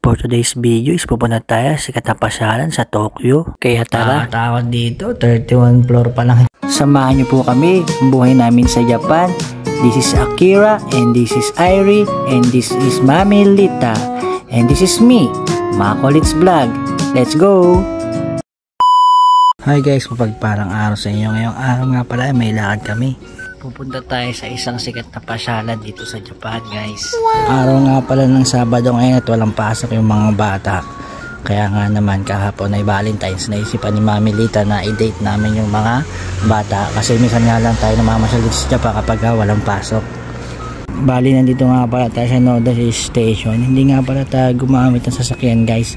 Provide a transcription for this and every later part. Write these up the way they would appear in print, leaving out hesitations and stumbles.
For today's video is pupunta tayo sa sikat na pasyalan sa Tokyo. Kaya tara. Tawag dito, 31 floor pa lang. Samahan niyo po kami, buhay namin sa Japan. This is Akira, and this is Irie, and this is Mami Lita. And this is me, Makolits Vlog. Let's go! Hi guys, mapagparang araw sa inyo. Ngayong araw nga pala may lakad kami. Pupunta tayo sa isang sikat na pasyalan dito sa Japan guys. Araw nga pala ng Sabado ngayon at walang pasok yung mga bata. Kaya nga naman kahapon ay Valentine's, naisipan ni Mami Lita na i-date namin yung mga bata. Kasi minsan nga lang tayo namamasyal dito sa Japan kapag walang pasok. Bali nandito nga pala tayo sa Noda Station. Hindi nga pala tayo gumamit ng sasakyan guys.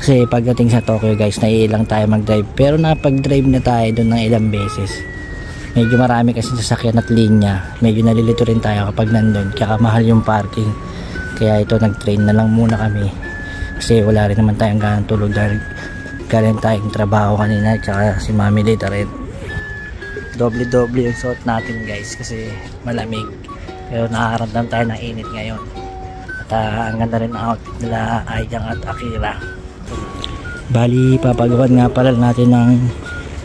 Kasi pagdating sa Tokyo guys, naiilang tayo mag-drive. Pero napag-drive na tayo doon ng ilang beses. Medyo marami kasi sasakyan at linya. Medyo nalilito rin tayo kapag nandun. Kaya mahal yung parking. Kaya ito nag-train na lang muna kami. Kasi wala rin naman tayong ganang tulog dahil galing tayong trabaho kanina. Tsaka si Mami Lita rin. Doble-doble yung suot natin guys kasi malamig. Pero nakaramdam tayo ng init ngayon. At ang ganda rin ang outfit nila Aijang at Akira. Bali papagawan nga pala natin ng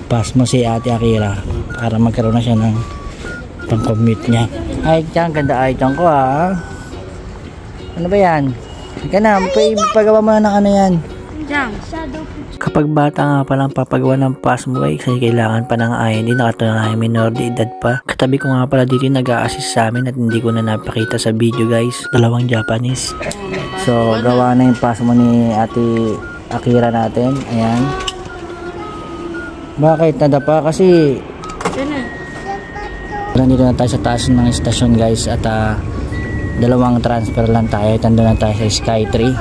pasmo si Ate Akira para magkaroon na siya ng pang-commute niya. Aijang, ganda Aijang ko ha. Ano ba yan? Ika na, pagawa mo na ng ano yan. Kapag bata nga palang papagawa ng pasmo ay kasi kailangan pa ng ID, nakatunayan minor de edad pa. Katabi ko nga pala dito nag-a-assist sa amin at hindi ko na napakita sa video guys. Dalawang Japanese. So gawa na yung pasmo ni Ate Akira natin. Ayan. Bakit nadapa? Kasi nandito na tayo sa taas ng istasyon guys at dalawang transfer lang tayo. Tanda na tayo sa Skytree.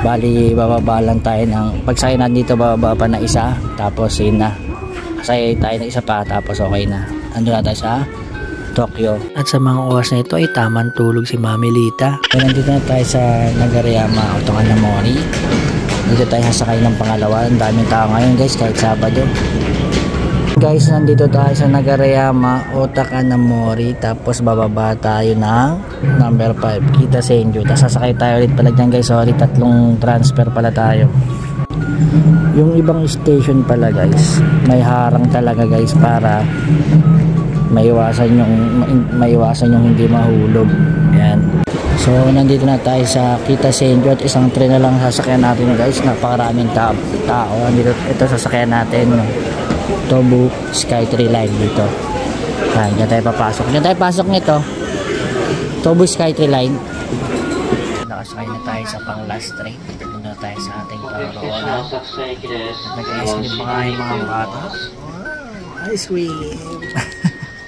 Bali bababa lang tayo ng pagsakay na dito, bababa pa na isa tapos yun na. Sakay tayo na isa pa tapos okay na. Ando na tayo sa Tokyo. At sa mga oras na ito ay tamang tulog si Mami Lita. So, nandito na tayo sa Nagareyama Otokanamori. Dito tayo sasakay ng pangalawa. Ang daming tao ngayon guys kahit Sabado. Guys, nandito tayo sa Nagareyama Otokanamori. Tapos bababa tayo ng number 5 Kita Senju. Tapos sasakay tayo ulit pala dyan guys. Sorry, tatlong transfer pala tayo. Yung ibang station pala guys, may harang talaga guys para maiwasan yung hindi mahulog. Yan. So nandito na tayo sa Kita Senju at isang tren na lang sasakyan natin guys. Napakaraming tao. Nandito, ito sasakyan natin Tobu Skytree line dito. Diyan tayo papasok. Diyan tayo pasok nito. Tobu Skytree line. Nakasakay na tayo sa pang last train. Dito na tayo sa ating paroroonan. Nag-ice cream pa nga yung mga bata. Ice cream.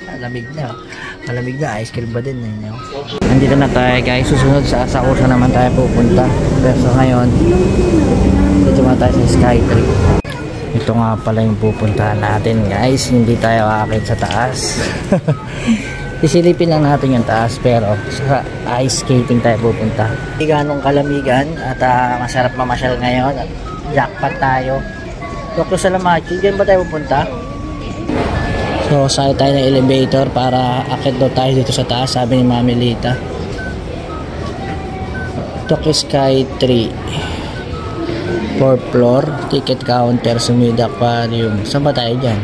Malamig na. Malamig na. Ice cream ba din? Nandito na tayo guys. Susunod sa Asakusa naman tayo pupunta. Pero so, ngayon dito na tayo sa Skytree. Ito nga pala yung pupuntahan natin guys. Hindi tayo aakit sa taas. Isilipin lang natin yung taas pero sa ice skating tayo pupunta. Hindi ganong kalamigan at masarap mamasyal ngayon. Jackpot tayo. Tokyo Salamachi. Diyan ba tayo pupunta? So sakay tayo ng elevator para akit daw tayo dito sa taas. Sabi ni Mami Lita. Tokyo Skytree 4th floor, ticket counter, Sumida Aquarium. Saan ba tayo dyan?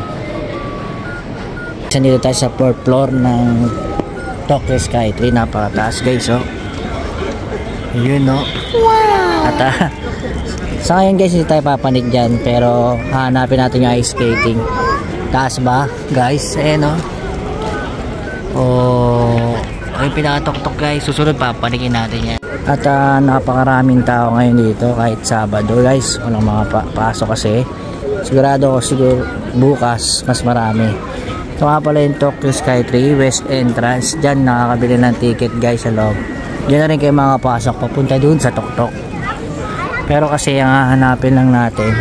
Nandito tayo sa 4th floor ng Tokyo Skytree. Napakataas guys oh. Yun no. Wow. At sa ngayon guys hindi tayo papanik dyan. Pero hanapin natin yung ice skating. Taas ba guys? Ayan no. Oh, ay pinakatok-tok guys. Susunod papanikin natin yan. At napakaraming tao ngayon dito kahit Sabado guys. Walang mga pasok kasi. Sigurado ko siguro bukas mas marami. Ito nga pala yung Tokyo Skytree West Entrance. Diyan nakakabili ng ticket guys sa loob. Diyan na rin kayo makapasok papunta dun sa Tok-Tok. Pero kasi ang hahanapin lang natin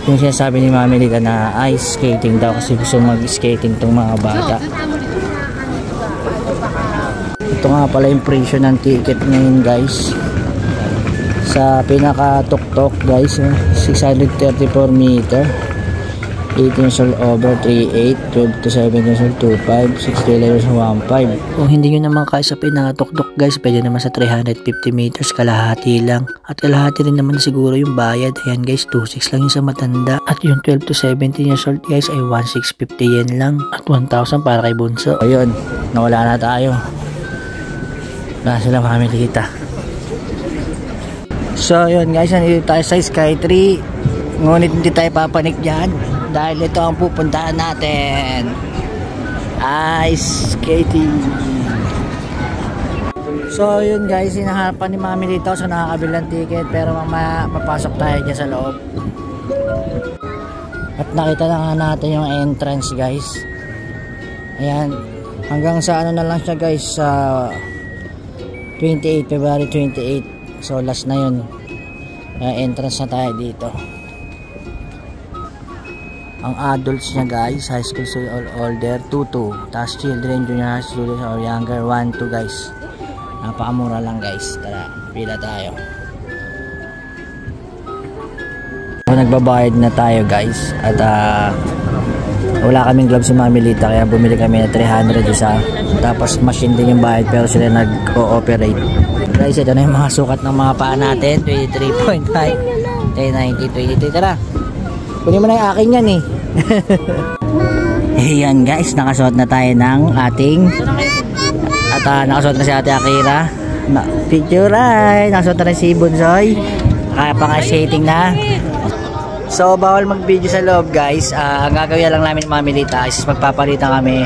yung sinasabi ni Mami Lita na ice skating daw kasi gusto mag-skating tong mga bata. Ito nga pala yung presyo ng ticket ngayon guys. Sa pinaka Tok-Tok guys 634 meter. 18 years old over 3.8, 12 to 17 years old 2.5, 6 to 11 years 1.5. Kung hindi nyo naman kaya sa pinakatuktok guys, pwede naman sa 350 meters, kalahati lang. At kalahati rin naman siguro yung bayad. Ayan guys, 2.6 lang yung sa matanda. At yung 12 to 17 years old guys ay 1,650 yen lang. At 1,000 para kay Bunso. Ayun, nawala na tayo. Wala sila family kita. So yun guys, nandito tayo sa Sky 3. Ngunit hindi tayo papanik dyan. Dahil ito ang pupuntahan natin. Ice skating. So yun guys, hinaharapan ni mami dito. So nakakabilang ticket. Pero mamaya mapasok tayo dyan sa loob. At nakita na nga natin yung entrance guys. Ayan. Hanggang sa ano na lang siya guys. Sa 28, February 28. So last na yun. Entrance na tayo dito. Ang adults niya guys, high school student older 2-2, tapos children, junior high students or younger 1-2 guys. Napakamura lang guys. Tara, pila tayo. So, nagbabayad na tayo guys. At wala kaming gloves si Mami Lita, kaya bumili kami na 300 isa. Tapos machine din yung bayad, pero sila nag-cooperate. Guys, ito na yung mga sukat ng mga paa natin. 23.5, 1090, 23. Tara, kunin mo na yung akin yan eh. Ayan guys, nakasuot na tayo ng ating at nakasuot na si Ate Akira. Picture ay nakasuot na rin si Bunsoy. Kaya pa nga skating na. So bawal mag video sa loob guys. Ang gagawin lang namin Mami Lita is magpapalitan kami.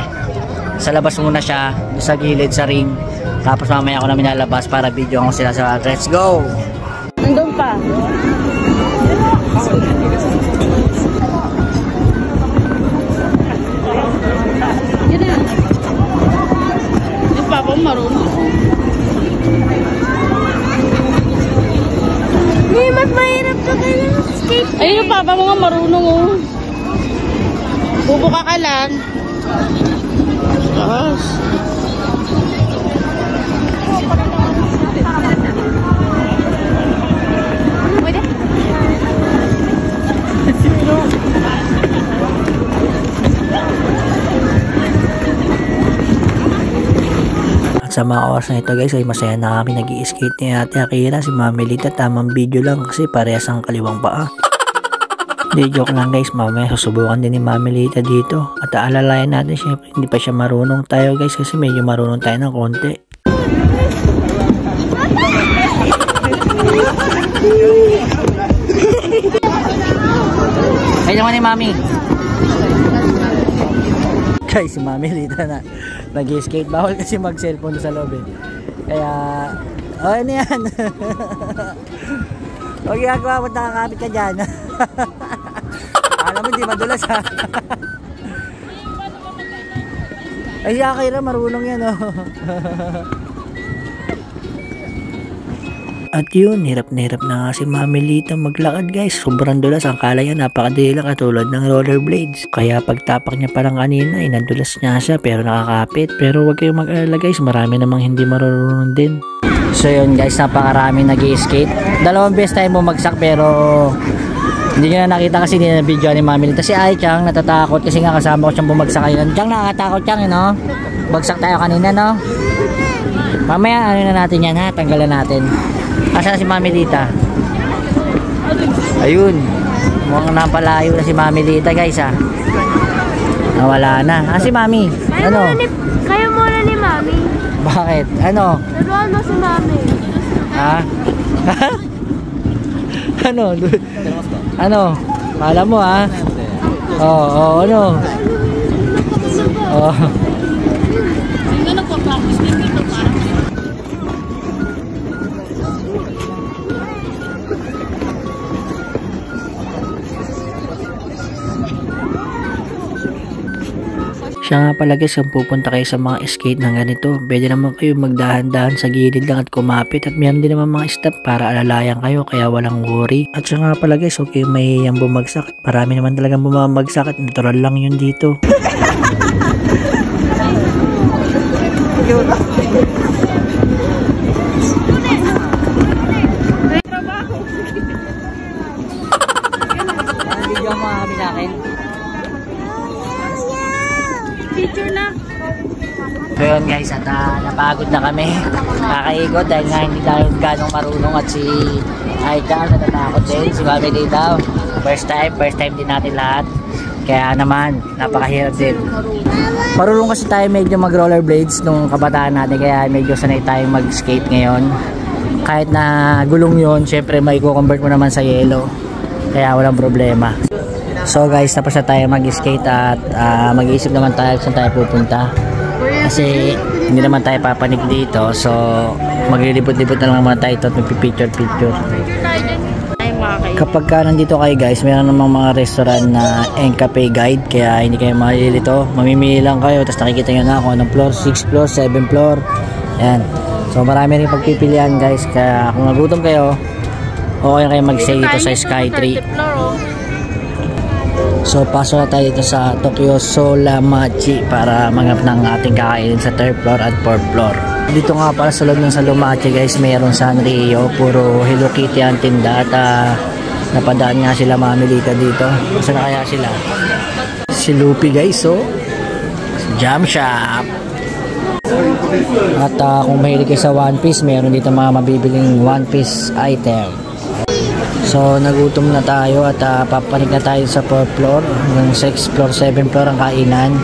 Sa labas muna siya, sa gilid sa ring. Tapos mamaya ako namin lalabas para video ko sila sa let's go. Andun pa. Marunong. May mas mahirap ka ganyan skate. Ayun yung papa mo nga marunong oh. Bubuka ka lang. Yes. Pwede? Sa mga oras na ito guys ay masaya na kami nag-i-skate ni Ate Akira. Si Mami Lita tamang video lang kasi parehas ang kaliwang paa. Hindi, joke lang guys, mamaya susubukan din ni Mami Lita dito. At aalalayan natin syempre hindi pa siya marunong tayo guys kasi medyo marunong tayo ng konti. Ay naman ni Mami. Guys, si Mami Lita na nag-skate. Bawal kasi mag-cellphone sa loob eh. Kaya, oh ano yan? Huwag ginagawa, ba't nakakapit ka dyan? Alam mo, di madulas ha. Ay, si Akira, marunong yan oh. At yun, hirap na nga si Mami Lita maglakad guys. Sobrang dulas. Ang kala niya napakadali lang katulad ng rollerblades. Kaya pagtapak niya parang kanina ay nadulas niya siya pero nakakapit. Pero huwag kayong mag-alala guys, marami namang hindi marunong din. So yun guys, napakarami nag-i-skate. 2 beses tayo bumagsak pero hindi nyo na nakita kasi hindi na video ni Mami Lita. Si Ai Chang natatakot kasi nga kasama ko siyang bumagsak kanina. Chang, nakakatakot Chang eh no? Bagsak tayo kanina no? Mamaya ano na natin yan ha, tanggalan natin. Asa na si Mami Lita? Ayun. Mukhang napalayo na si Mami Lita guys ha. Nawala na. Si Mami? Ano? Kaya muna ni Mami. Bakit? Ano? Naruan mo si Mami. Ha? Ano? Ano? Kala mo ha? Oo, ano? Oo. Hindi na nagpa-practice din dito parang. Siya nga pala guys, kung pupunta kayo sa mga skate na ganito, pwede naman kayo magdahan-dahan sa gilid lang at kumapit at meron din naman mga step para alalayan kayo kaya walang worry. At siya nga pala guys, okay may yung bumagsak at marami naman talagang bumabagsak at natural lang yun dito. Video mo kami sa akin. ngayon guys at napagod na kami kakaikot dahil nga hindi tayo ganong marunong at si Aika natatakot din, si Mami Lita first time din natin lahat kaya naman napakahirap din. Marunong kasi tayo medyo mag rollerblades nung kabataan natin kaya medyo sanay tayong mag skate ngayon kahit na gulong yon syempre may i-convert mo naman sa yelo kaya walang problema. So guys, tapos na tayo mag-skate at mag-iisip naman tayo saan tayo pupunta. Kasi hindi naman tayo papanig dito. So maglilipot-lipot na lang naman tayo at magpipicture-picture. Kapag ka nandito kayo guys, meron namang mga restaurant na Encafe Guide. Kaya hindi kayo malilito. Mamimili lang kayo. Tapos nakikita nyo na kung anong floor, 6 floor, 7 floor. Ayan. So marami rin pagpipilian guys. Kaya kung nagutom kayo, okay kayo mag-stay dito sa Sky 3. So pasok na tayo dito sa Tokyo Solamachi para manganap ng ating kakainin sa 3rd floor at 4th floor. Dito nga pala sa loob ng Solamachi guys, mayroon Sanrio, puro Hello Kitty ang tinda at napadaan nga sila Mami Lita dito. Saan na kaya sila? Si Luffy guys, so Jam Shop. At kung mahilig kayo sa One Piece, mayroon dito mga mabibiling One Piece item. So nagutom na tayo at papanik na tayo sa 4th floor hanggang 6th floor, 7th floor ang kainan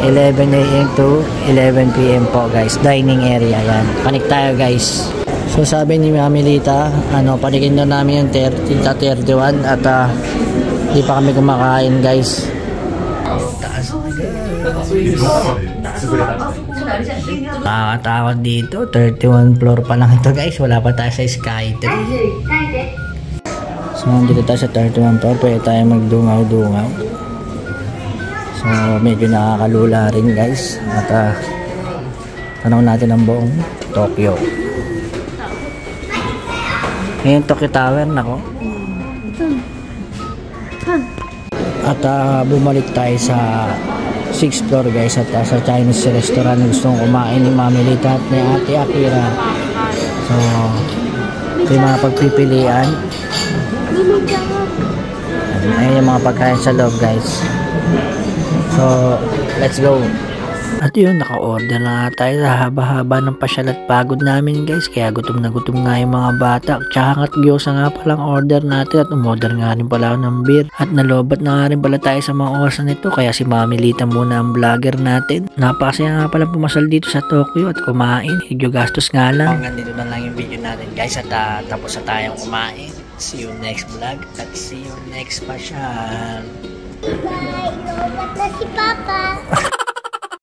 11 AM to 11 PM po guys, dining area yan. Panik tayo guys. So sabi ni Mami Lita, panikin na namin yung 31 at di pa kami kumakain guys. Takot dito, 31 floor pa lang ito guys, wala pa tayo sa Sky 3. So nandito tayo sa 31 floor, pwede tayo magdungaw-dungaw. So medyo nakakalula rin guys. At tanong natin ang buong Tokyo. Ngayon Tokyo Tower nako. At bumalik tayo sa 6th floor guys at sa Chinese restaurant na gustong kumain ni Mami Lita at ni Ate Akira. So ito yung mga pagpipilian. Ayun yung mga pagkain sa loob guys. So let's go. At yun, naka-order na tayo sa haba-haba ng pasyal at pagod namin guys. Kaya gutom na gutom nga yung mga bata. Tsaka at gyosa nga palang order natin. At umorder nga rin pala ako ng beer. At nalobat na nga rin pala tayo sa mga oras nito. Kaya si Mami Lita muna ang vlogger natin. Napakasaya nga pala pumasal dito sa Tokyo at kumain. Medyo gastos nga lang. Hanggang dito na lang yung video natin guys. At tapos na tayong kumain. See you next vlog at see you next pasyal. Bye! Inuulat na si Papa.